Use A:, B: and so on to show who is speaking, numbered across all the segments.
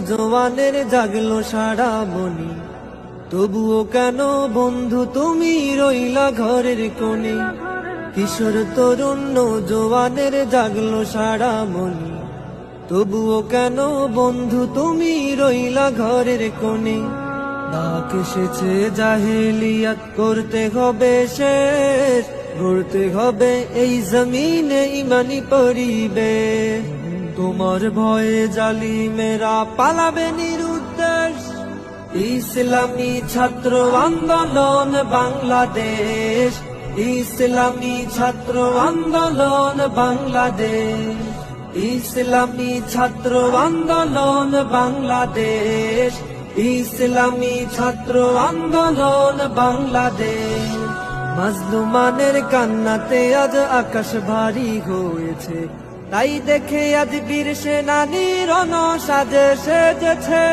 A: জওয়ানের জাগলো সারা মনি, তবুও কেন বন্ধু তুমি রইলা ঘরের কোণে। কিশোর তরুণ জওয়ানের জাগলো সারা মনি, তবুও কেন বন্ধু তুমি রইলা ঘরের কোণে। ডাক এসেছে জাহেলিয়াত করতে হবে শেষ, গড়তে হবে এই জমিনে ইমানি পরিবেশ। তোমার ভয়ে জালিমেরা পালাবে নিরুদ্দেশ। ইসলামী ছাত্র আন্দোলন বাংলাদেশ, ইসলামী ছাত্র আন্দোলন বাংলাদেশ, ইসলামী ছাত্র আন্দোলন বাংলাদেশ, ইসলামী ছাত্র আন্দোলন বাংলাদেশ। মাজলুমানের কান্নাতে আজ আকাশ ভারী হয়েছে, তাই দেখে আজ বীর সেনানী রণসাজে সেজেছে।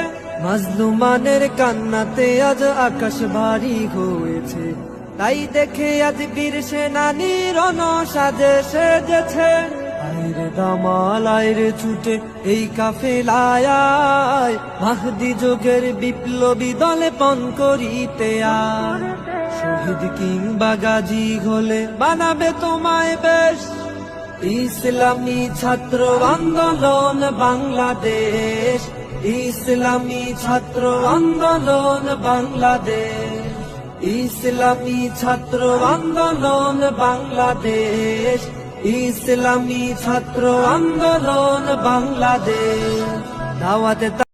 A: মাজলুমানের কান্নাতে আজ আকাশ ভারী হয়েছে, তাই দেখে আজ বীর সেনানী রণসাজে সেজেছে। আইরে দামাল আইরে ছুটে এই কাফেলায় আয়, মাহদি যুগের বিপ্লবী দলে পণ করিতে আয়। শহীদ কিংবা গাজী হলে বানাবে তোমায় বেশ। ইসলামী ছাত্র আন্দোলন বাংলাদেশ, ইসলামী ছাত্র আন্দোলন বাংলাদেশ, ইসলামী ছাত্র আন্দোলন বাংলাদেশ, ইসলামী ছাত্র আন্দোলন বাংলাদেশ। দাওয়াতে